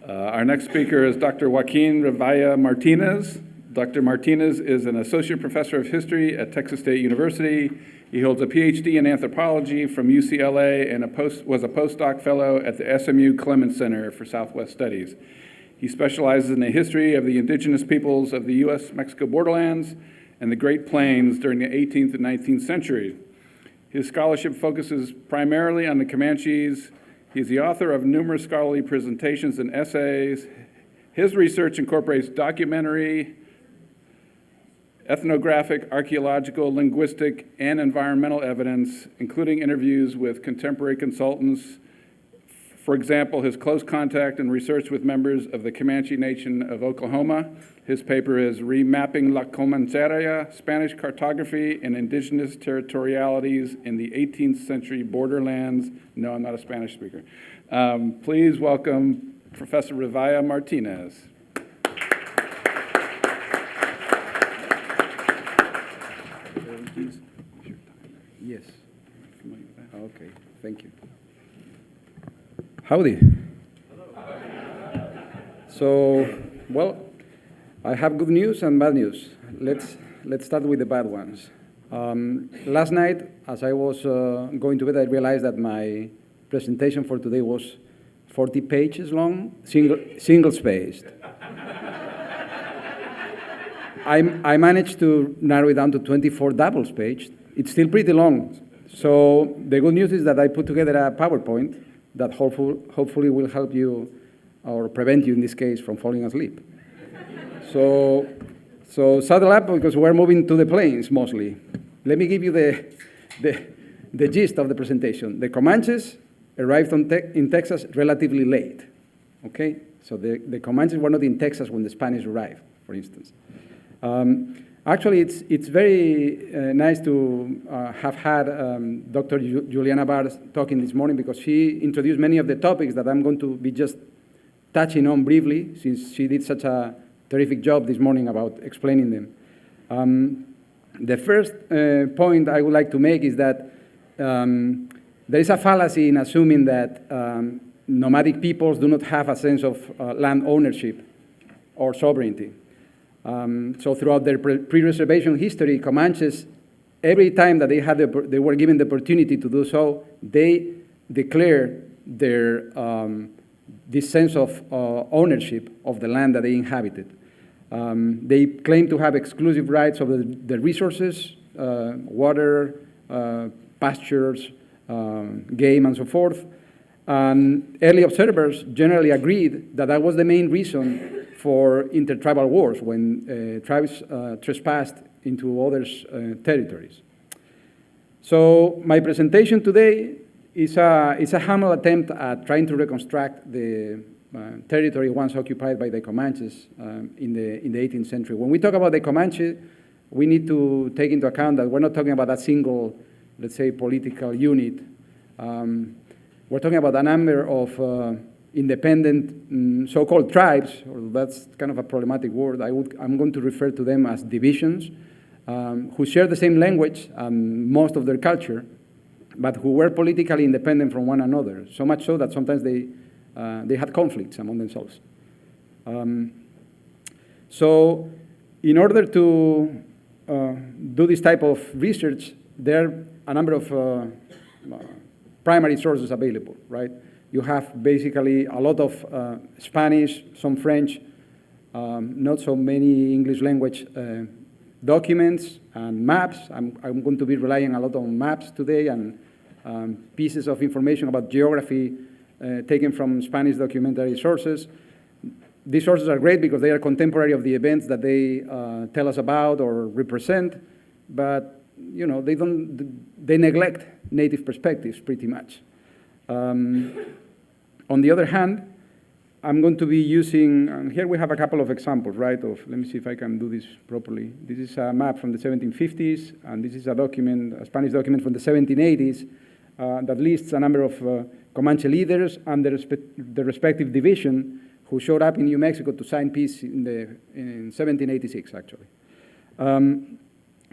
Our next speaker is Dr. Joaquín Rivaya-Martínez. Dr. Martinez is an associate professor of history at Texas State University. He holds a PhD in anthropology from UCLA and was a postdoc fellow at the SMU Clements Center for Southwest Studies. He specializes in the history of the indigenous peoples of the U.S.-Mexico borderlands and the Great Plains during the 18th and 19th century. His scholarship focuses primarily on the Comanches. He's the author of numerous scholarly presentations and essays. His research incorporates documentary, ethnographic, archaeological, linguistic, and environmental evidence, including interviews with contemporary consultants. For example, his close contact and research with members of the Comanche Nation of Oklahoma. His paper is Remapping La Comanchera, Spanish Cartography and Indigenous Territorialities in the 18th Century Borderlands. No, I'm not a Spanish speaker. Please welcome Professor Rivaya-Martínez. Yes. Okay, thank you. Howdy. So, well, I have good news and bad news. Let's start with the bad ones. Last night, as I was going to bed, I realized that my presentation for today was 40 pages long, single-spaced. I managed to narrow it down to 24 double-spaced. It's still pretty long. So the good news is that I put together a PowerPoint that hopefully will help you, or prevent you in this case, from falling asleep. So saddle up, because we're moving to the plains mostly. Let me give you the gist of the presentation. The Comanches arrived in Texas relatively late, okay? So the Comanches were not in Texas when the Spanish arrived, for instance. Actually, it's very nice to have had Dr. Juliana Bars talking this morning, because she introduced many of the topics that I'm going to be just touching on briefly, since she did such a terrific job this morning about explaining them. The first point I would like to make is that there is a fallacy in assuming that nomadic peoples do not have a sense of land ownership or sovereignty. So throughout their pre-reservation history, Comanches, every time that they were given the opportunity to do so, they declared their this sense of ownership of the land that they inhabited. They claimed to have exclusive rights over the resources, water, pastures, game, and so forth. And early observers generally agreed that that was the main reason for intertribal wars, when tribes trespassed into others' territories. So my presentation today is a humble attempt at trying to reconstruct the territory once occupied by the Comanches in the 18th century. When we talk about the Comanche, we need to take into account that we're not talking about a single, let's say, political unit. We're talking about a number of independent so-called tribes, or that's kind of a problematic word. I'm going to refer to them as divisions, who share the same language and most of their culture, but who were politically independent from one another, so much so that sometimes they had conflicts among themselves. So in order to do this type of research, there are a number of primary sources available, right? You have basically a lot of Spanish, some French, not so many English language documents and maps. I'm going to be relying a lot on maps today and pieces of information about geography taken from Spanish documentary sources. These sources are great because they are contemporary of the events that they tell us about or represent, but you know, they neglect native perspectives pretty much. On the other hand, I'm going to be using, and here we have a couple of examples, right, let me see if I can do this properly. This is a map from the 1750s, and this is a document, a Spanish document from the 1780s, that lists a number of Comanche leaders and the respective division who showed up in New Mexico to sign peace in 1786, actually.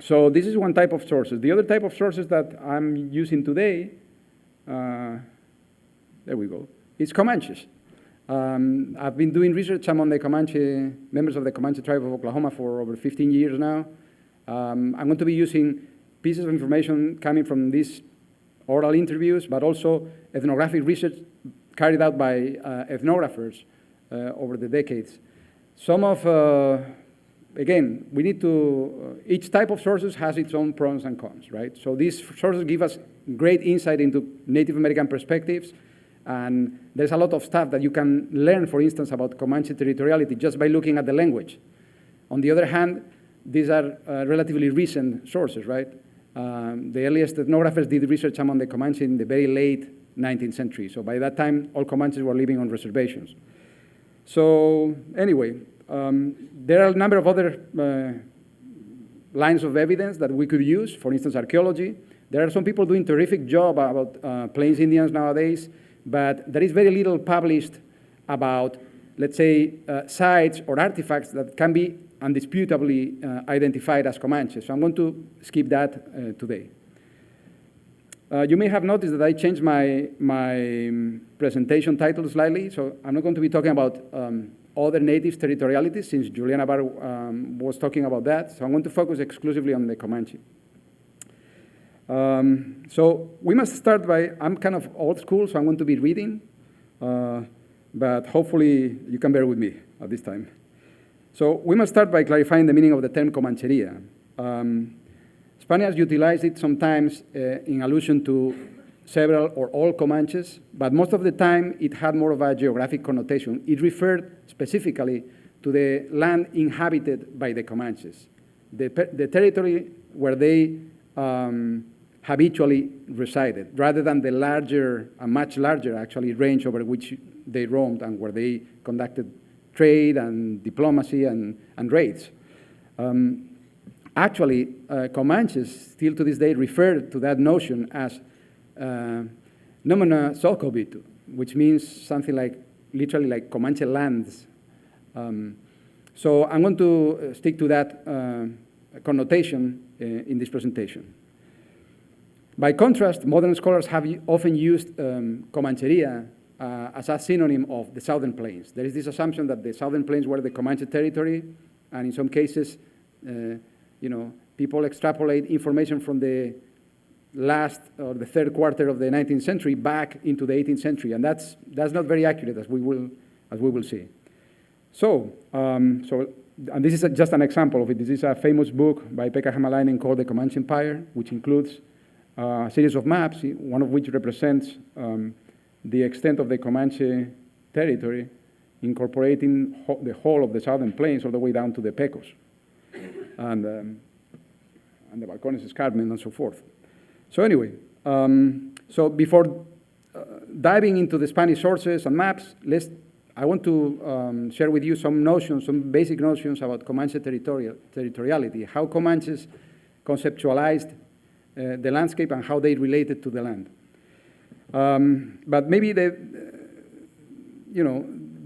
So this is one type of sources. The other type of sources that I'm using today, there we go, is Comanches. I've been doing research among the Comanche, members of the Comanche tribe of Oklahoma for over 15 years now. I'm going to be using pieces of information coming from these oral interviews, but also ethnographic research carried out by ethnographers over the decades. Some of, again, we need to, each type of sources has its own pros and cons, right? So these sources give us great insight into Native American perspectives, and there's a lot of stuff that you can learn, for instance, about Comanche territoriality just by looking at the language. On the other hand, these are relatively recent sources, right? The earliest ethnographers did research among the Comanche in the very late 19th century. So by that time, all Comanches were living on reservations. So anyway, there are a number of other lines of evidence that we could use, for instance, archaeology. There are some people doing a terrific job about Plains Indians nowadays, but there is very little published about, let's say, sites or artifacts that can be undisputably identified as Comanche. So I'm going to skip that today. You may have noticed that I changed my presentation title slightly. So I'm not going to be talking about other natives' territorialities, since Juliana Barr was talking about that. So I'm going to focus exclusively on the Comanche. So we must start by, I'm kind of old school, so I'm going to be reading, but hopefully you can bear with me at this time. So we must start by clarifying the meaning of the term Comancheria. Spaniards utilized it sometimes in allusion to several or all Comanches, but most of the time it had more of a geographic connotation. It referred specifically to the land inhabited by the Comanches, the territory where they habitually resided, rather than the larger, a much larger actually, range over which they roamed and where they conducted trade and diplomacy and raids. Actually, Comanches still to this day refer to that notion as nomina Socobitu, which means something like, literally like Comanche lands. So I'm going to stick to that connotation in this presentation. By contrast, modern scholars have often used Comancheria as a synonym of the Southern Plains. There is this assumption that the Southern Plains were the Comanche territory, and in some cases, people extrapolate information from the last or the third quarter of the 19th century back into the 18th century, and that's not very accurate, as we will see. So, and this is just an example of it. This is a famous book by Pekka Hämäläinen called The Comanche Empire, which includes a series of maps, one of which represents the extent of the Comanche territory, incorporating the whole of the Southern Plains all the way down to the Pecos and the Balcones Escarpment and so forth. So anyway, so before diving into the Spanish sources and maps, I want to share with you some notions, some basic notions about Comanche territoriality, how Comanches conceptualized the landscape and how they related to the land. But maybe the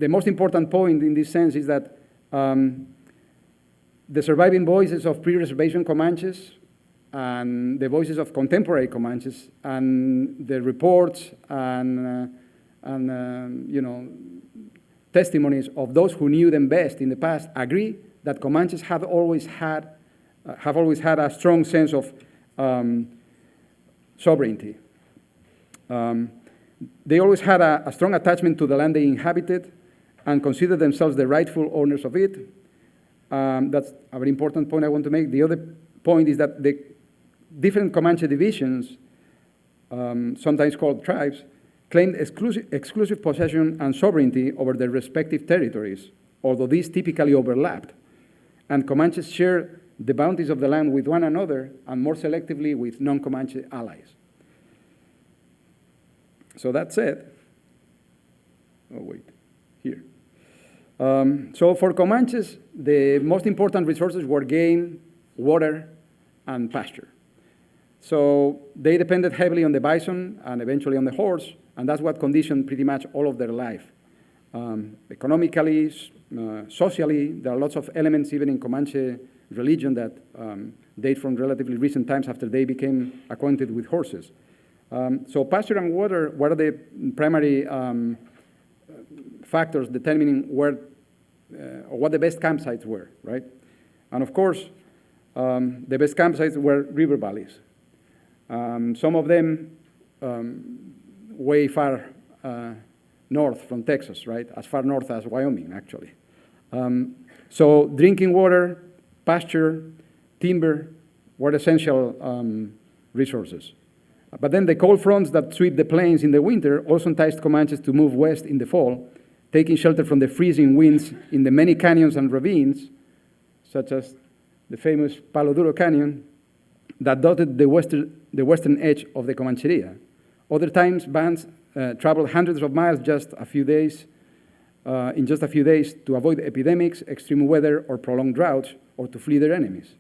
most important point in this sense is that the surviving voices of pre-reservation Comanches and the voices of contemporary Comanches and the reports and testimonies of those who knew them best in the past agree that Comanches have always had a strong sense of sovereignty. They always had a strong attachment to the land they inhabited and considered themselves the rightful owners of it. That's a very important point I want to make. The other point is that the different Comanche divisions, sometimes called tribes, claimed exclusive possession and sovereignty over their respective territories, although these typically overlapped. And Comanches shared the bounties of the land with one another and more selectively with non-Comanche allies. So that said, here. So for Comanches, the most important resources were game, water, and pasture. So they depended heavily on the bison and eventually on the horse, and that's what conditioned pretty much all of their life. Economically, socially, there are lots of elements even in Comanche religion that date from relatively recent times after they became acquainted with horses. So pasture and water were the primary factors determining where or what the best campsites were, right? And of course, the best campsites were river valleys. Some of them way far north from Texas, right? As far north as Wyoming, actually. So drinking water, pasture, timber were essential resources. But then the cold fronts that sweep the plains in the winter also enticed Comanches to move west in the fall, taking shelter from the freezing winds in the many canyons and ravines, such as the famous Palo Duro Canyon, that dotted the western edge of the Comancheria. Other times, bands traveled hundreds of miles in just a few days to avoid epidemics, extreme weather, or prolonged droughts, or to flee their enemies.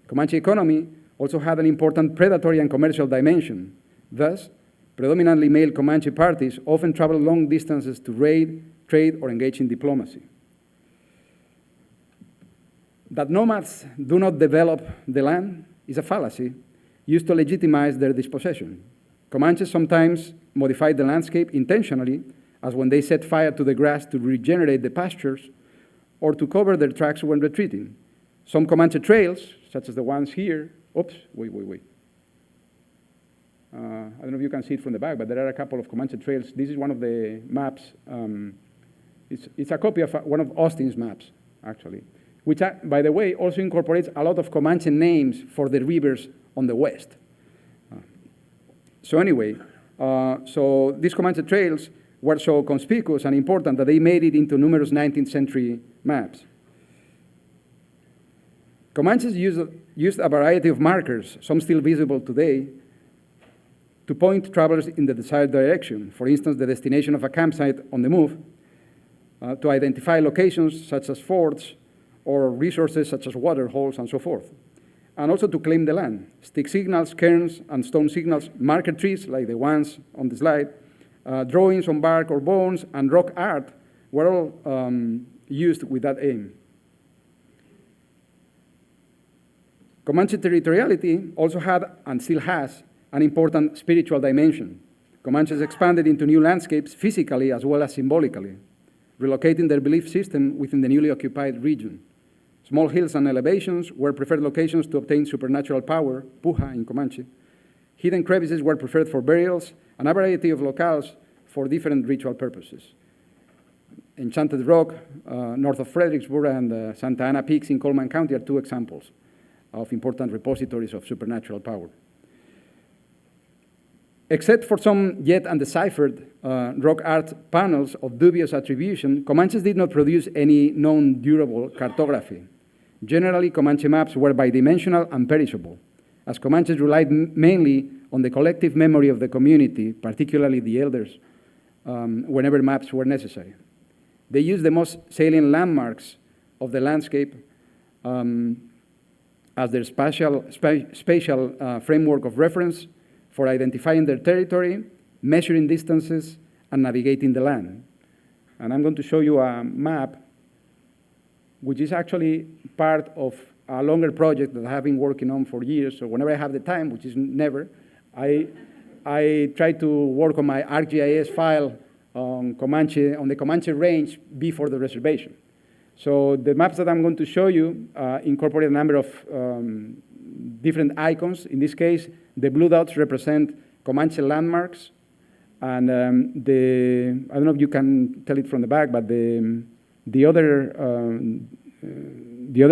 Comanche economy also had an important predatory and commercial dimension. Thus, predominantly male Comanche parties often traveled long distances to raid, trade, or engage in diplomacy. That nomads do not develop the land is a fallacy used to legitimize their dispossession. Comanches sometimes modified the landscape intentionally, as when they set fire to the grass to regenerate the pastures or to cover their tracks when retreating. Some Comanche trails, such as the ones here, I don't know if you can see it from the back, but there are a couple of Comanche trails. This is one of the maps. It's a copy of one of Austin's maps, actually, which, by the way, also incorporates a lot of Comanche names for the rivers on the west. So anyway, so these Comanche trails were so conspicuous and important that they made it into numerous 19th century maps. Comanches used a variety of markers, some still visible today, to point travelers in the desired direction. For instance, the destination of a campsite on the move, to identify locations such as forts or resources such as water holes and so forth. And also to claim the land. Stick signals, cairns, and stone signals, marker trees like the ones on the slide, drawings on bark or bones, and rock art were all used with that aim. Comanche territoriality also had, and still has, an important spiritual dimension. Comanches expanded into new landscapes physically as well as symbolically, relocating their belief system within the newly occupied region. Small hills and elevations were preferred locations to obtain supernatural power, puja in Comanche. Hidden crevices were preferred for burials, and a variety of locales for different ritual purposes. Enchanted Rock, north of Fredericksburg, and Santa Ana Peaks in Coleman County are two examples of important repositories of supernatural power. Except for some yet undeciphered rock art panels of dubious attribution, Comanches did not produce any known durable cartography. Generally, Comanche maps were bidimensional and perishable, as Comanches relied mainly on the collective memory of the community, particularly the elders, whenever maps were necessary. They used the most salient landmarks of the landscape as their spatial framework of reference for identifying their territory, measuring distances, and navigating the land. And I'm going to show you a map, which is actually part of a longer project that I have been working on for years. So whenever I have the time, which is never, I try to work on my ArcGIS file on the Comanche range before the reservation. So the maps that I'm going to show you incorporate a number of different icons. In this case, the blue dots represent Comanche landmarks. And I don't know if you can tell it from the back, but the other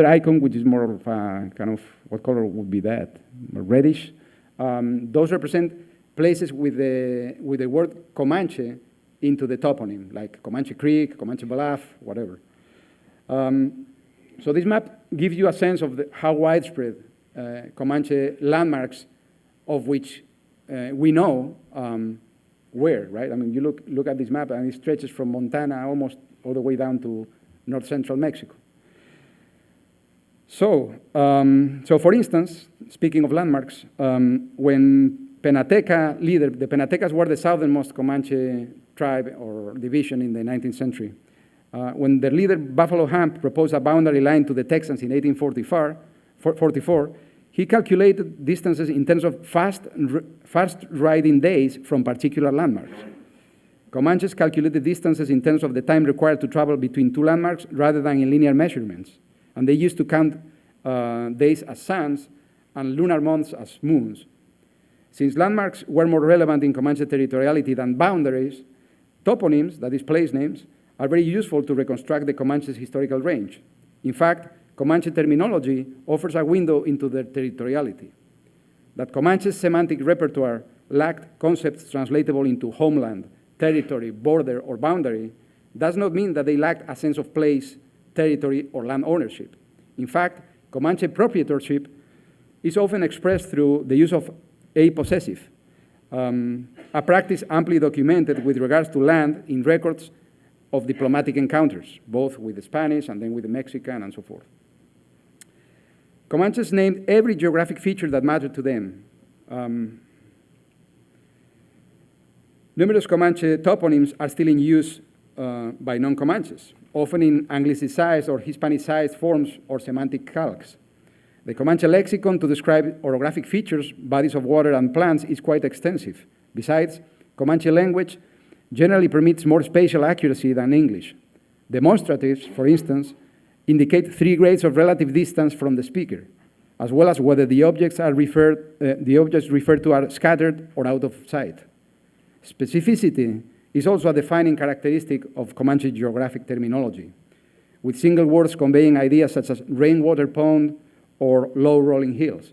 icon, which is more of a kind of, what color would be that? Reddish. Those represent places with the word Comanche into the toponym, like Comanche Creek, Comanche Bluff, whatever. So this map gives you a sense of how widespread Comanche landmarks, of which we know where, right? I mean, you look at this map and it stretches from Montana almost all the way down to north central Mexico. So for instance, speaking of landmarks, when Penateca leader, the Penatecas were the southernmost Comanche tribe or division in the 19th century. When their leader, Buffalo Hump, proposed a boundary line to the Texans in 1844, he calculated distances in terms of fast riding days from particular landmarks. Comanches calculated distances in terms of the time required to travel between two landmarks rather than in linear measurements. And they used to count days as suns and lunar months as moons. Since landmarks were more relevant in Comanche territoriality than boundaries, toponyms, that is place names, are very useful to reconstruct the Comanche's historical range. In fact, Comanche terminology offers a window into their territoriality. That Comanche's semantic repertoire lacked concepts translatable into homeland, territory, border, or boundary does not mean that they lacked a sense of place, territory, or land ownership. In fact, Comanche proprietorship is often expressed through the use of a possessive, a practice amply documented with regards to land in records of diplomatic encounters, both with the Spanish and then with the Mexican and so forth. Comanches named every geographic feature that mattered to them. Numerous Comanche toponyms are still in use by non-Comanches, often in Anglicized or Hispanicized forms or semantic calques. The Comanche lexicon to describe orographic features, bodies of water, and plants is quite extensive. Besides, Comanche language generally permits more spatial accuracy than English. Demonstratives, for instance, indicate 3 grades of relative distance from the speaker, as well as whether the objects referred to are scattered or out of sight. Specificity is also a defining characteristic of Comanche geographic terminology, with single words conveying ideas such as rainwater pond or low rolling hills.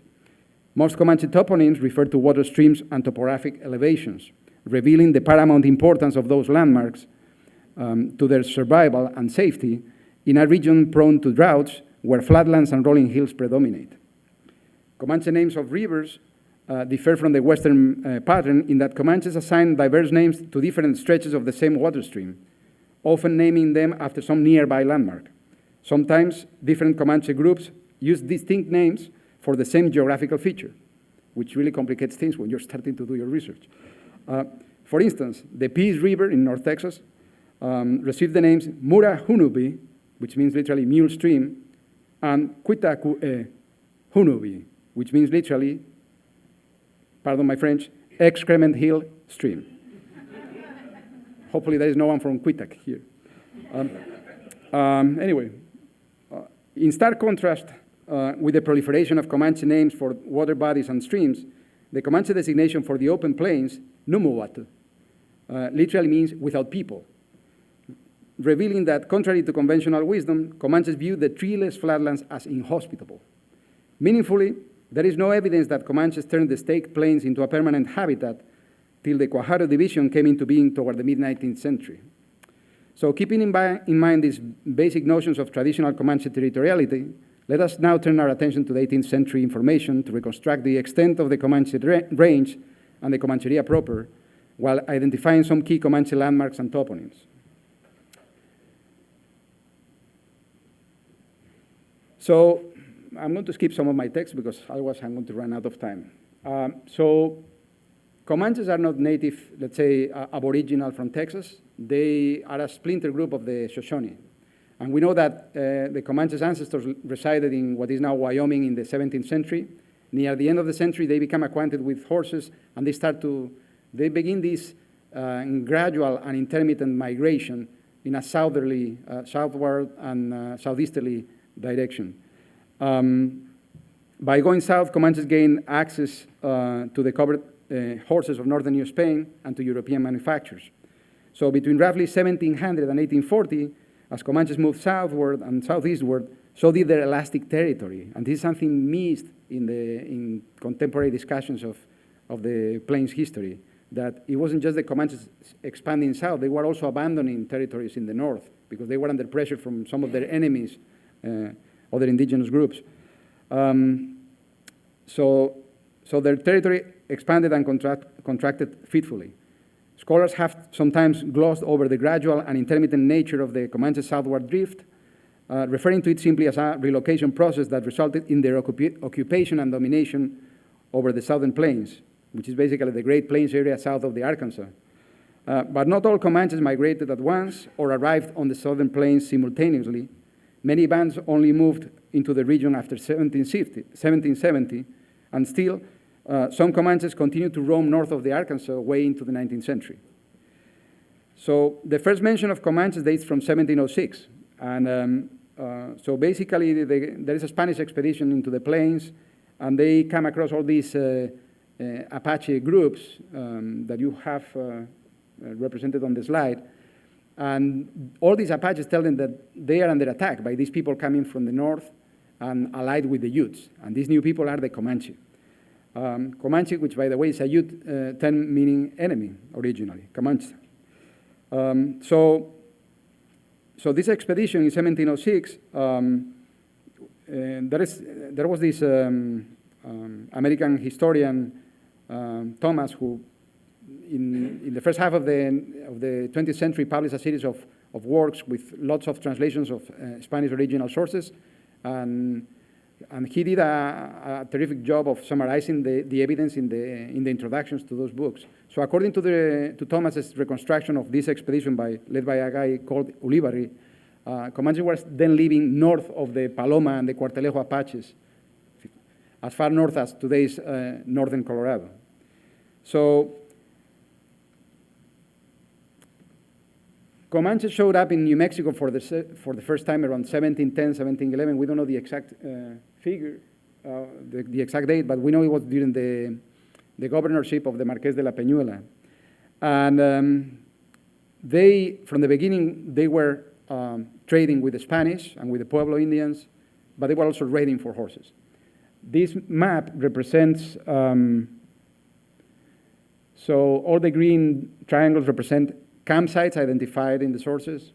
Most Comanche toponyms refer to water streams and topographic elevations, revealing the paramount importance of those landmarks to their survival and safety in a region prone to droughts where flatlands and rolling hills predominate. Comanche names of rivers differ from the Western pattern in that Comanches assign diverse names to different stretches of the same water stream, often naming them after some nearby landmark. Sometimes different Comanche groups use distinct names for the same geographical feature, which really complicates things when you're starting to do your research. For instance, the Peace River in North Texas received the names Mura-Hunubi, which means literally mule stream, and Quitaku-Hunubi, which means literally, pardon my French, excrement hill stream. Hopefully there is no one from Quitak here. Anyway, in stark contrast with the proliferation of Comanche names for water bodies and streams, the Comanche designation for the open plains, Numuwatu, literally means without people, revealing that, contrary to conventional wisdom, Comanches view the treeless flatlands as inhospitable. Meaningfully, there is no evidence that Comanches turned the staked plains into a permanent habitat till the Cuajaro division came into being toward the mid-19th century. So keeping in mind these basic notions of traditional Comanche territoriality, let us now turn our attention to the 18th century information to reconstruct the extent of the Comanche range and the Comancheria proper, while identifying some key Comanche landmarks and toponyms. So I'm going to skip some of my text because otherwise I'm going to run out of time. So Comanches are not native, let's say, aboriginal from Texas. They are a splinter group of the Shoshone. And we know that the Comanches' ancestors resided in what is now Wyoming in the 17th century. Near the end of the century, they become acquainted with horses, and they begin this gradual and intermittent migration in a southward and southeasterly direction. By going south, Comanches gain access to the covered horses of northern New Spain and to European manufacturers. So between roughly 1700 and 1840, as Comanches moved southward and southeastward, so did their elastic territory. And this is something missed in contemporary discussions of the plains history, that it wasn't just the Comanches expanding south, they were also abandoning territories in the north because they were under pressure from some of their enemies, other indigenous groups. So their territory expanded and contracted fitfully. Scholars have sometimes glossed over the gradual and intermittent nature of the Comanche southward drift, referring to it simply as a relocation process that resulted in their occupation and domination over the southern plains, which is basically the Great Plains area south of the Arkansas. But not all Comanches migrated at once or arrived on the southern plains simultaneously. Many bands only moved into the region after 1770, and still, some Comanches continued to roam north of the Arkansas way into the 19th century. So the first mention of Comanches dates from 1706. And so basically, there is a Spanish expedition into the plains, and they come across all these Apache groups that you have represented on the slide. And all these Apaches tell them that they are under attack by these people coming from the north and allied with the Utes. And these new people are the Comanche. Comanche, which, by the way, is a Ute term meaning enemy originally, Comanche. So this expedition in 1706, there was this American historian, Thomas, who in the first half of the 20th century published a series of works with lots of translations of Spanish original sources, and he did a terrific job of summarizing the evidence in the introductions to those books. So according to Thomas's reconstruction of this expedition led by a guy called Ulibarri, Comanche was then living north of the Paloma and the Cuartelejo Apaches, as far north as today's northern Colorado. So Comanche showed up in New Mexico for the first time around 1710, 1711. We don't know the exact figure, the exact date, but we know it was during the governorship of the Marqués de la Peñuela. And from the beginning, they were trading with the Spanish and with the Pueblo Indians, but they were also raiding for horses. This map represents, so all the green triangles represent campsites identified in the sources.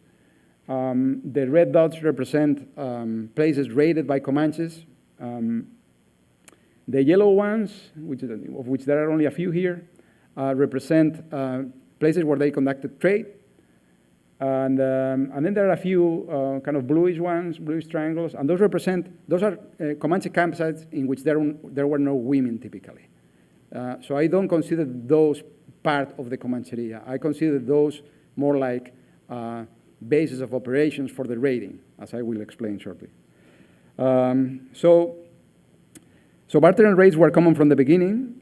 The red dots represent places raided by Comanches. The yellow ones, of which there are only a few here, represent places where they conducted trade. And then there are a few kind of bluish ones, bluish triangles, and those are Comanche campsites in which there were no women typically. So I don't consider those part of the Comancheria. I consider those more like bases of operations for the raiding, as I will explain shortly. So barter and raids were common from the beginning.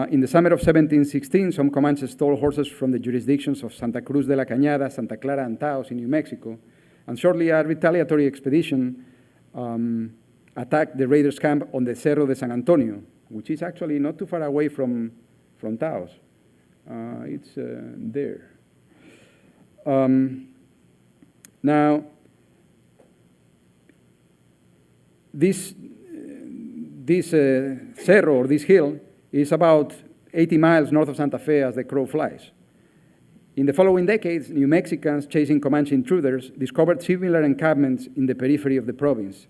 In the summer of 1716, some Comanches stole horses from the jurisdictions of Santa Cruz de la Cañada, Santa Clara, and Taos in New Mexico. And shortly, a retaliatory expedition attacked the raiders' camp on the Cerro de San Antonio, which is actually not too far away from Taos. It's there. Now, this cerro, or this hill, is about 80 miles north of Santa Fe as the crow flies. In the following decades, New Mexicans chasing Comanche intruders discovered similar encampments in the periphery of the province.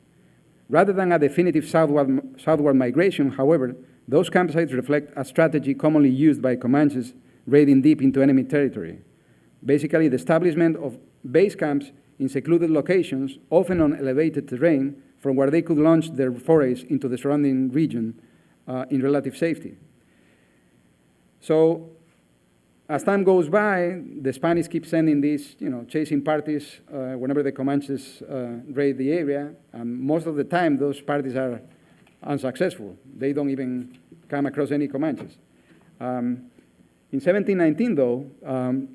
Rather than a definitive southward migration, however, those campsites reflect a strategy commonly used by Comanches raiding deep into enemy territory. Basically, the establishment of base camps in secluded locations, often on elevated terrain, from where they could launch their forays into the surrounding region in relative safety. So, as time goes by, the Spanish keep sending these, chasing parties whenever the Comanches raid the area, and most of the time those parties are unsuccessful. They don't even come across any Comanches. In 1719, though,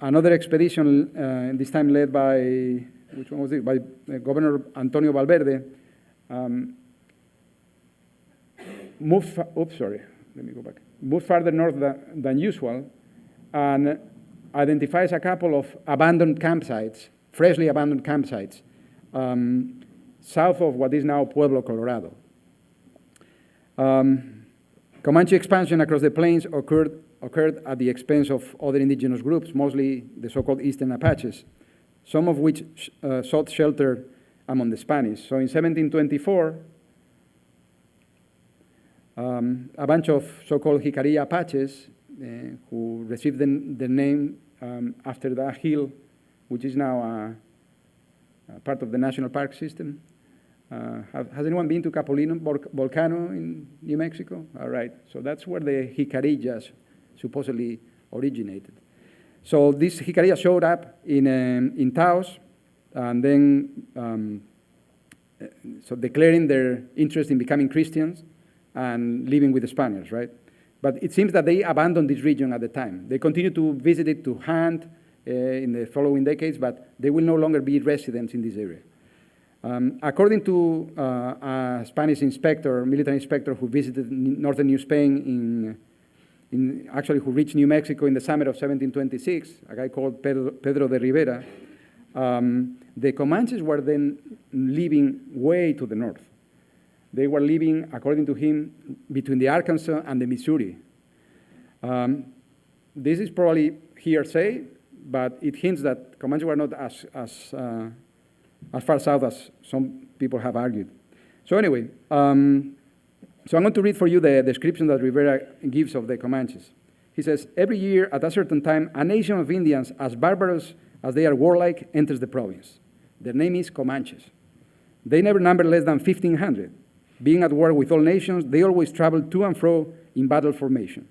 another expedition, this time led by, which one was it? By Governor Antonio Valverde, moved farther north than usual, and identifies a couple of abandoned campsites, freshly abandoned campsites, south of what is now Pueblo, Colorado. Comanche expansion across the plains occurred at the expense of other indigenous groups, mostly the so-called Eastern Apaches, some of which sought shelter among the Spanish. So in 1724, a bunch of so-called Jicarilla Apaches, who received the name after that hill, which is now part of the national park system. Has anyone been to Capulino Volcano in New Mexico? All right, so that's where the Jicarillas supposedly originated. So these Jicarillas showed up in Taos, and then so declaring their interest in becoming Christians and living with the Spaniards, right? But it seems that they abandoned this region at the time. They continued to visit it to hunt, in the following decades, but they will no longer be residents in this area. According to a Spanish inspector, military inspector who visited northern New Spain actually who reached New Mexico in the summer of 1726, a guy called Pedro de Rivera, the Comanches were then living way to the north. They were living, according to him, between the Arkansas and the Missouri. This is probably hearsay, but it hints that Comanches were not as far south as some people have argued. So anyway, so I'm going to read for you the description that Rivera gives of the Comanches. He says, every year at a certain time, a nation of Indians as barbarous as they are warlike enters the province. Their name is Comanches. They never number less than 1,500. Being at war with all nations, they always travel to and fro in battle formation.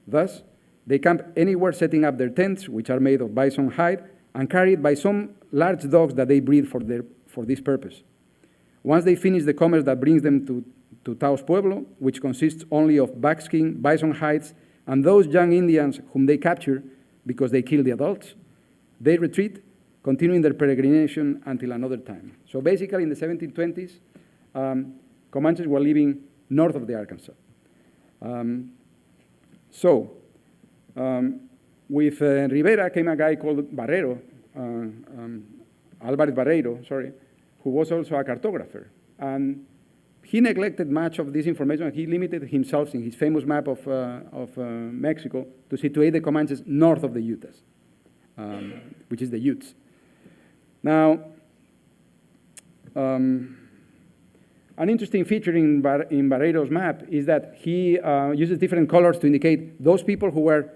Thus, they camp anywhere, setting up their tents, which are made of bison hide, and carried by some large dogs that they breed for this purpose. Once they finish the commerce that brings them to Taos Pueblo, which consists only of buckskin, bison hides, and those young Indians whom they capture because they kill the adults, they retreat, continuing their peregrination until another time. So basically, in the 1720s, Comanches were living north of the Arkansas. With Rivera came a guy called Barrero, Álvarez Barreiro, sorry, who was also a cartographer. And he neglected much of this information. He limited himself in his famous map of Mexico to situate the Comanches north of the Utahs, which is the Utes. Now, an interesting feature in Barreiro's map is that he uses different colors to indicate those people who were,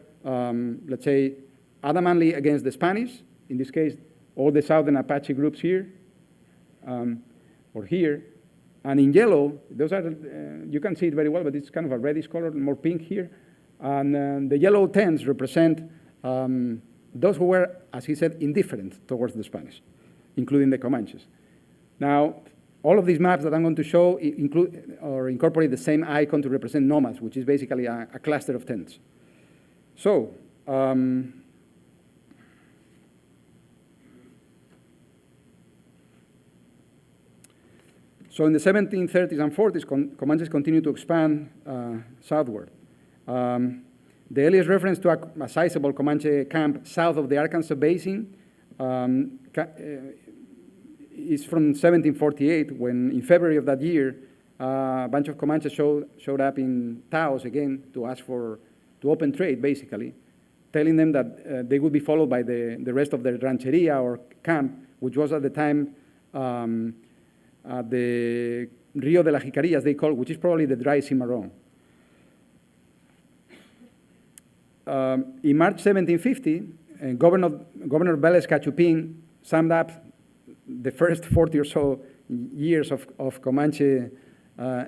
let's say, adamantly against the Spanish, in this case, all the southern Apache groups here, or here. And in yellow, those are, you can see it very well, but it's kind of a reddish color, more pink here. And the yellow tents represent those who were, as he said, indifferent towards the Spanish, including the Comanches. Now, all of these maps that I'm going to show include or incorporate the same icon to represent nomads, which is basically a cluster of tents. So, in the 1730s and 40s, Comanches continued to expand southward. The earliest reference to a sizable Comanche camp south of the Arkansas Basin is from 1748, when in February of that year, a bunch of Comanches showed up in Taos again to ask to open trade, basically, telling them that they would be followed by the rest of their rancheria or camp, which was at the time the Rio de la Jicarilla, as they call it, which is probably the dry cimarron. In March 1750, Governor Velez Cachupin summed up the first 40 or so years of Comanche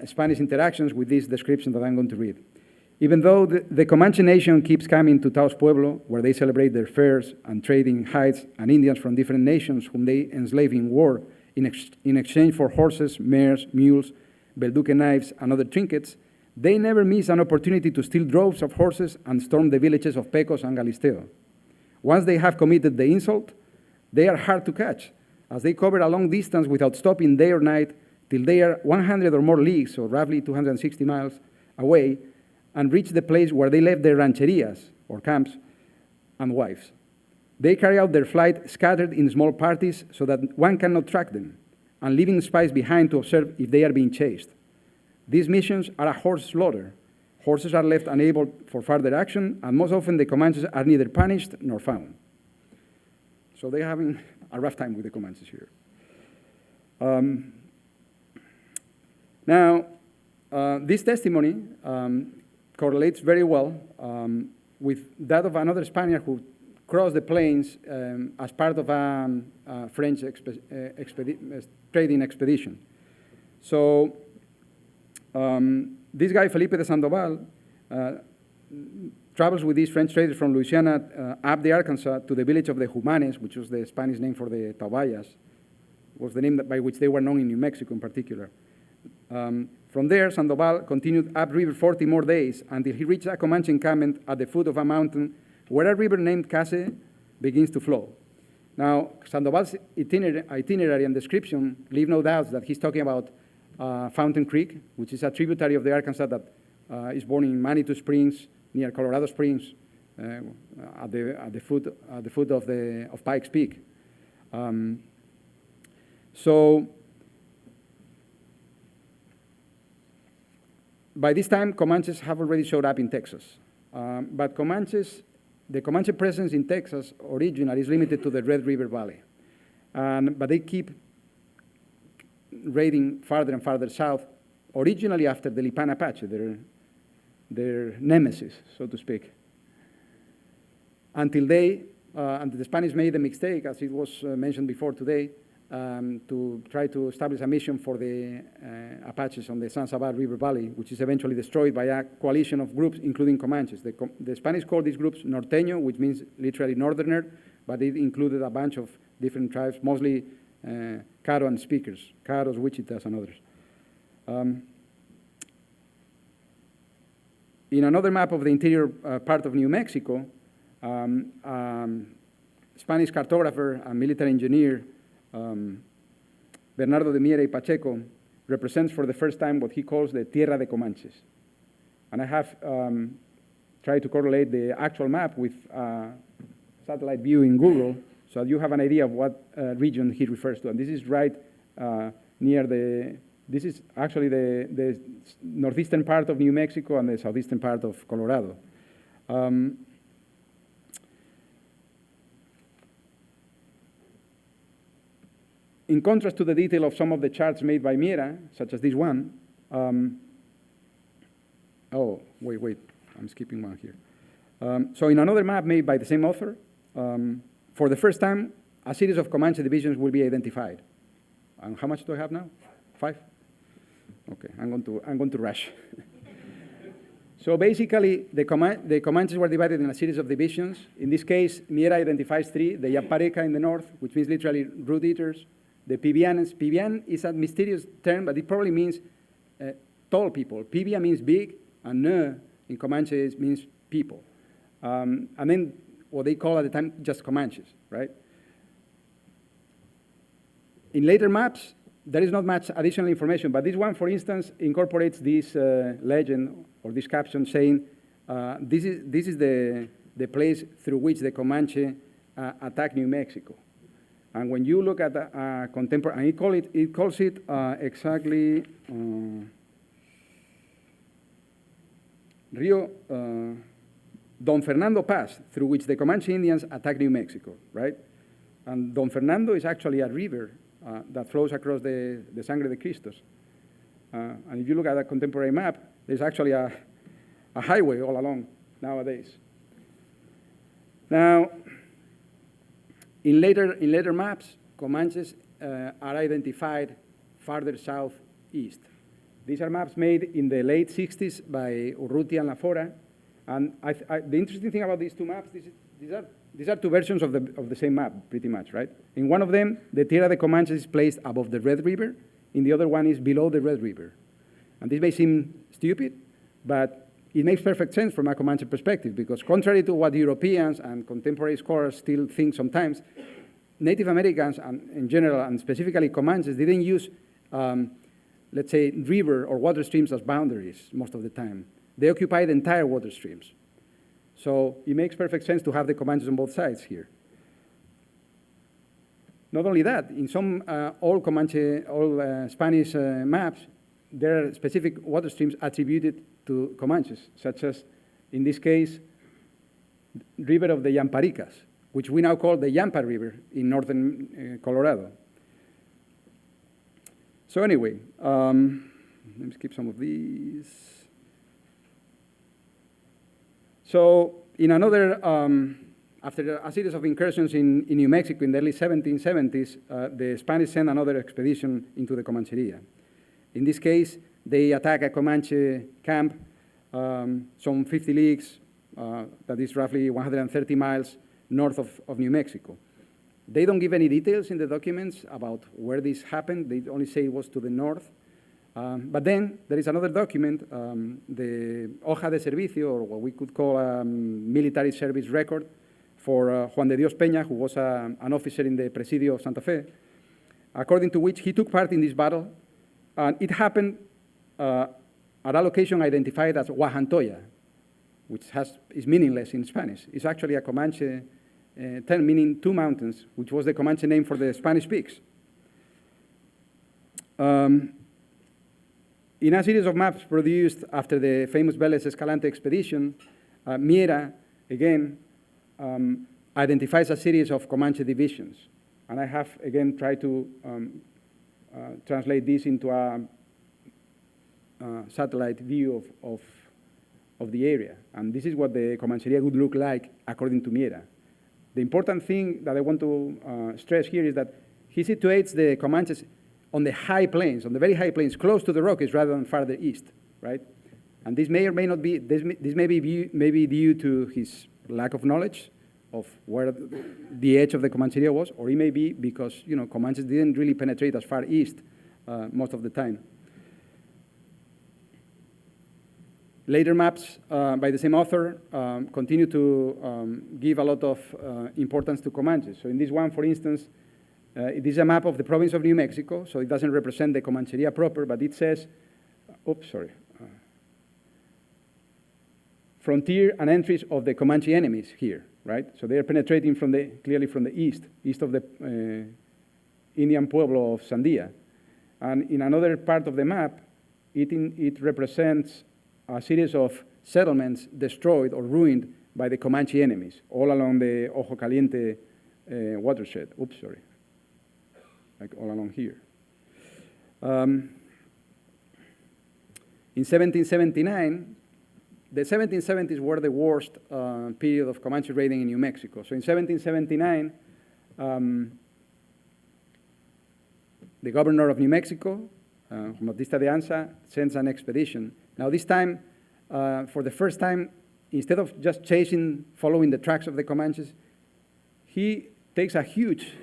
Spanish interactions with this description that I'm going to read. Even though the Comanche nation keeps coming to Taos Pueblo, where they celebrate their fairs and trading hides and Indians from different nations whom they enslave in war in exchange for horses, mares, mules, belduque knives, and other trinkets, they never miss an opportunity to steal droves of horses and storm the villages of Pecos and Galisteo. Once they have committed the insult, they are hard to catch, as they cover a long distance without stopping day or night till they are 100 or more leagues, or roughly 260 miles away, and reach the place where they left their rancherias, or camps, and wives. They carry out their flight scattered in small parties so that one cannot track them, and leaving spies behind to observe if they are being chased. These missions are a horse slaughter. Horses are left unable for further action, and most often the Comanches are neither punished nor found. So they're having a rough time with the Comanches here. Now, this testimony correlates very well with that of another Spaniard who crossed the plains as part of a French trading expedition. So this guy, Felipe de Sandoval, travels with these French traders from Louisiana up the Arkansas to the village of the Jumanes, which was the Spanish name for the Taubayas, was the name by which they were known in New Mexico in particular. From there, Sandoval continued upriver 40 more days until he reached a Comanche encampment at the foot of a mountain where a river named Case begins to flow. Now, Sandoval's itinerary and description leave no doubts that he's talking about Fountain Creek, which is a tributary of the Arkansas that is born in Manitou Springs, near Colorado Springs, at the foot of Pikes Peak. So by this time, Comanches have already showed up in Texas. But the Comanche presence in Texas originally is limited to the Red River Valley. But they keep raiding farther and farther south, originally after the Lipan Apache, their nemesis, so to speak. Until the Spanish made the mistake, as it was mentioned before today, to try to establish a mission for the Apaches on the San Saba River Valley, which is eventually destroyed by a coalition of groups, including Comanches. The Spanish called these groups Norteño, which means literally northerner, but it included a bunch of different tribes, mostly Caddo speakers, Caddos, Wichitas, and others. In another map of the interior part of New Mexico, Spanish cartographer and military engineer Bernardo de Miera y Pacheco represents for the first time what he calls the Tierra de Comanches. And I have tried to correlate the actual map with satellite view in Google so that you have an idea of what region he refers to. And this is right near this is actually the northeastern part of New Mexico and the southeastern part of Colorado. In contrast to the detail of some of the charts made by Miera, such as this one, oh, wait, I'm skipping one here. So in another map made by the same author, for the first time, a series of Comanche divisions will be identified. And how much do I have now? 5? Okay, I'm going to rush. So basically, the Comanches were divided in a series of divisions. In this case, Miera identifies 3, the Yapareca in the north, which means literally root eaters, the Pibianes. Pibian is a mysterious term, but it probably means tall people. Pibia means big, and ne in Comanche means people. And then what they call at the time just Comanches, right? In later maps, there is not much additional information, but this one, for instance, incorporates this legend or this caption saying, this is the place through which the Comanche attacked New Mexico. And when you look at the contemporary, and it calls it exactly Rio Don Fernando Pass, through which the Comanche Indians attacked New Mexico, right? And Don Fernando is actually a river that flows across the Sangre de Cristos. And if you look at a contemporary map, there's actually a highway all along nowadays. Now, in later maps, Comanches are identified farther southeast. These are maps made in the late 60s by Urrutia and Lafora. And the interesting thing about these two maps, these are two versions of the same map, pretty much, right? In one of them, the Tierra de Comanches is placed above the Red River. In the other one is below the Red River. And this may seem stupid, but it makes perfect sense from a Comanche perspective, because contrary to what Europeans and contemporary scholars still think sometimes, Native Americans, and in general, and specifically Comanches, didn't use, let's say, river or water streams as boundaries most of the time. They occupied entire water streams. So it makes perfect sense to have the Comanches on both sides here. Not only that, in some old Spanish maps, there are specific water streams attributed to Comanches, such as, in this case, River of the Yamparicas, which we now call the Yampa River in northern Colorado. So anyway, let me skip some of these. So in another, after a series of incursions in New Mexico in the early 1770s, the Spanish sent another expedition into the Comancheria. In this case, they attack a Comanche camp, some 50 leagues, that is roughly 130 miles north of New Mexico. They don't give any details in the documents about where this happened. They only say it was to the north. But then there is another document, the hoja de servicio, or what we could call a military service record for Juan de Dios Peña, who was an officer in the Presidio of Santa Fe, according to which he took part in this battle, and it happened at a location identified as Huajantoya, which is meaningless in Spanish. It's actually a Comanche term meaning two mountains, which was the Comanche name for the Spanish peaks. In a series of maps produced after the famous Vélez Escalante expedition, Miera, again, identifies a series of Comanche divisions. And I have, again, tried to translate this into a satellite view of the area. And this is what the Comancheria would look like according to Miera. The important thing that I want to stress here is that he situates the Comanches on the high plains, on the very high plains, close to the Rockies rather than farther east, right? And this may or may not be, this may be due to his lack of knowledge of where the edge of the Comancheria was, or it may be because, Comanches didn't really penetrate as far east most of the time. Later maps by the same author continue to give a lot of importance to Comanches. So in this one, for instance, it is a map of the province of New Mexico, so it doesn't represent the Comancheria proper, but it says, frontier and entries of the Comanche enemies here, right? So they are penetrating clearly from the east of the Indian Pueblo of Sandia. And in another part of the map, it represents a series of settlements destroyed or ruined by the Comanche enemies, all along the Ojo Caliente watershed. Like all along here. In 1779, the 1770s were the worst period of Comanche raiding in New Mexico. So in 1779, the governor of New Mexico, Juan Bautista de Anza, sends an expedition. Now this time, for the first time, instead of just following the tracks of the Comanches, he takes a huge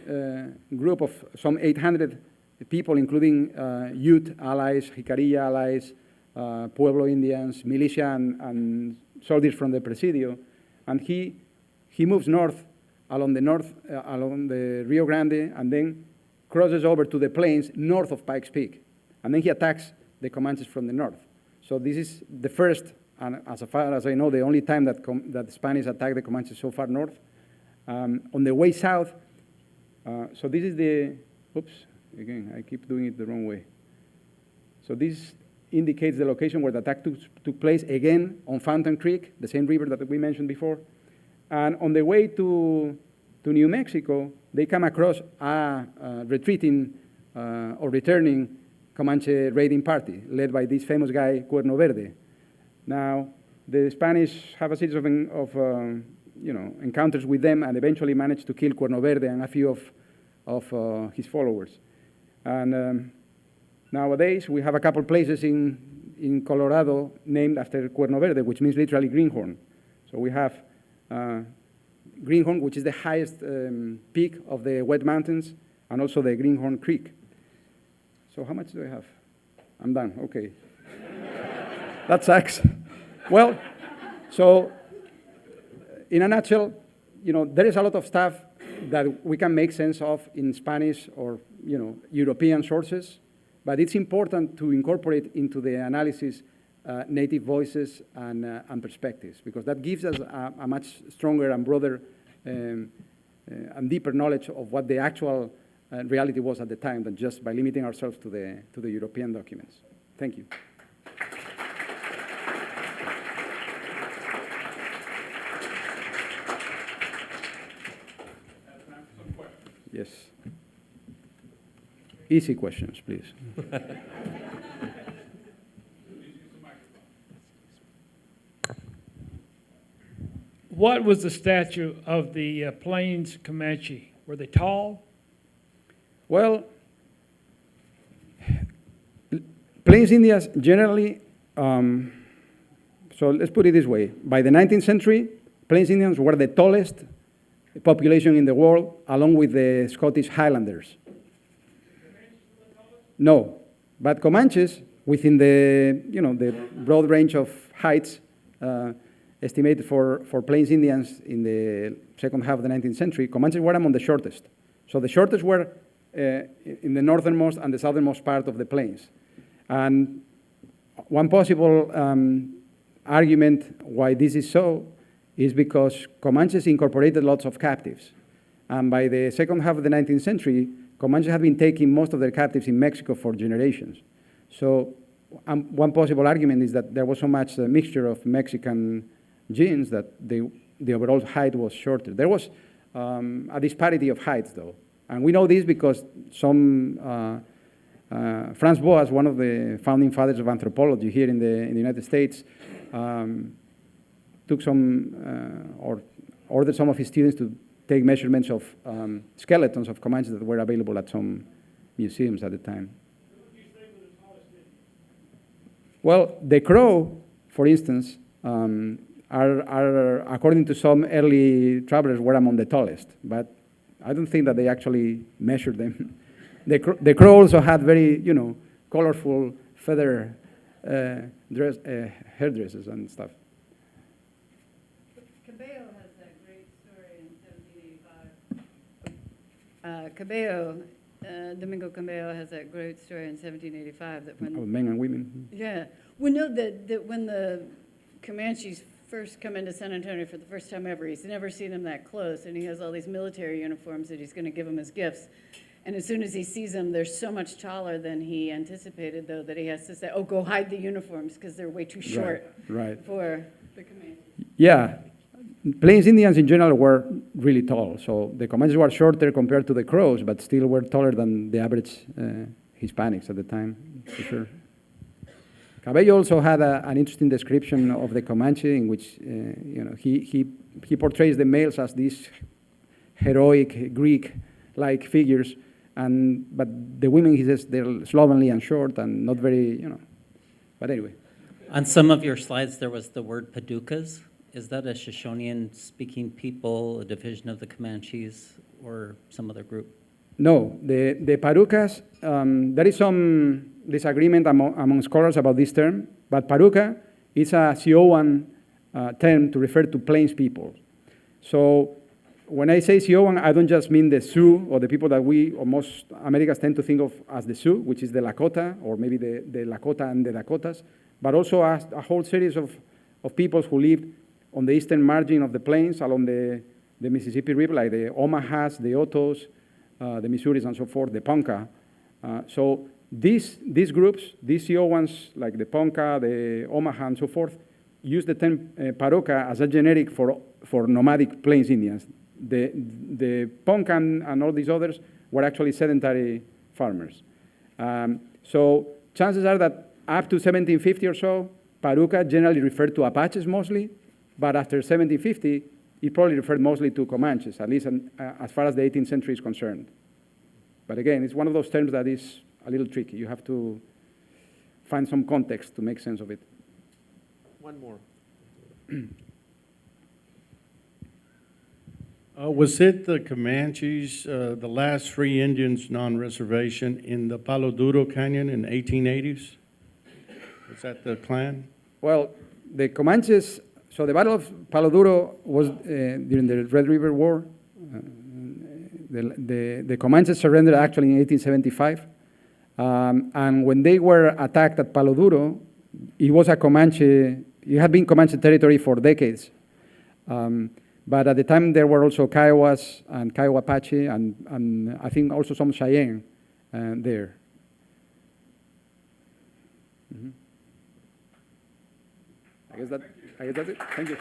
group of some 800 people, including youth allies, Jicarilla allies, Pueblo Indians, militia, and soldiers from the Presidio, and he moves north along the Rio Grande, and then crosses over to the plains north of Pikes Peak, and then he attacks the Comanches from the north. So this is the first, and as far as I know, the only time that the Spanish attacked the Comanches so far north. On the way south, so this is the, again, I keep doing it the wrong way. So this indicates the location where the attack took place, again, on Fountain Creek, the same river that we mentioned before. And on the way to New Mexico, they come across a retreating or returning Comanche raiding party, led by this famous guy, Cuerno Verde. Now, the Spanish have a series of encounters with them and eventually managed to kill Cuerno Verde and a few of his followers. And nowadays, we have a couple places in Colorado named after Cuerno Verde, which means literally greenhorn. So we have Greenhorn, which is the highest peak of the Wet Mountains, and also the Greenhorn Creek. So how much do I have? I'm done, okay. That sucks. Well, so in a nutshell, there is a lot of stuff that we can make sense of in Spanish or, European sources, but it's important to incorporate into the analysis native voices and perspectives, because that gives us a much stronger and broader and deeper knowledge of what the actual reality was at the time than just by limiting ourselves to the European documents. Thank you. Yes. Easy questions, please. What was the stature of the Plains Comanche? Were they tall? Well, Plains Indians generally, so let's put it this way. By the 19th century, Plains Indians were the tallest population in the world, along with the Scottish Highlanders. No, but Comanches, within the broad range of heights, estimated for Plains Indians in the second half of the 19th century, Comanches were among the shortest. So the shortest were in the northernmost and the southernmost part of the plains. And one possible argument why this is so is because Comanches incorporated lots of captives. And by the second half of the 19th century, Comanches had been taking most of their captives in Mexico for generations. So one possible argument is that there was so much mixture of Mexican genes that the overall height was shorter. There was a disparity of heights, though. And we know this because Franz Boas, one of the founding fathers of anthropology here in the United States, took some, or ordered some of his students to take measurements of skeletons of Comanches that were available at some museums at the time. Well, the Crow, for instance, are according to some early travelers, were among the tallest, but I don't think that they actually measured them. The Crow also had very, colorful feather hairdresses and stuff. Cabello has that great story in 1785. Domingo Cabello has that great story in 1785 that when men and women. Yeah, we know that when the Comanches first come into San Antonio for the first time ever, he's never seen them that close, and he has all these military uniforms that he's going to give them as gifts. And as soon as he sees them, they're so much taller than he anticipated, though, that he has to say, "Oh, go hide the uniforms because they're way too short for the Comanches." Yeah. Plains Indians in general were really tall, so the Comanches were shorter compared to the Crows, but still were taller than the average Hispanics at the time, for sure. Cabello also had an interesting description of the Comanche in which he portrays the males as these heroic Greek-like figures, but the women, he says, they're slovenly and short and not very, But anyway. On some of your slides, there was the word Paducas. Is that a Shoshonean-speaking people, a division of the Comanches, or some other group? No, the Paducas, there is some disagreement among scholars about this term, but Paduca is a Sioux term to refer to Plains people. So when I say Sioux, I don't just mean the Sioux or the people that we or most Americans tend to think of as the Sioux, which is the Lakota, or maybe the Lakota and the Dakotas, but also a whole series of peoples who lived on the eastern margin of the plains along the Mississippi River, like the Omahas, the Otos, the Missouris, and so forth, the Ponca. So these groups, these Sioux ones, like the Ponca, the Omaha, and so forth, use the term Paduca as a generic for nomadic Plains Indians. The Ponca and all these others were actually sedentary farmers. So chances are that up to 1750 or so, Paduca generally referred to Apaches mostly, but after 1750, it probably referred mostly to Comanches, at least as far as the 18th century is concerned. But again, it's one of those terms that is a little tricky. You have to find some context to make sense of it. One more. Was it the Comanches, the last free Indians non-reservation in the Palo Duro Canyon in the 1880s? Was that the clan? Well, the Comanches, so the Battle of Palo Duro was during the Red River War. The Comanches surrendered actually in 1875. And when they were attacked at Palo Duro, it was a Comanche, it had been Comanche territory for decades. But at the time, there were also Kiowas and Kiowa Apache, and I think also some Cheyenne there. Mm-hmm. I guess that's it. Thank you.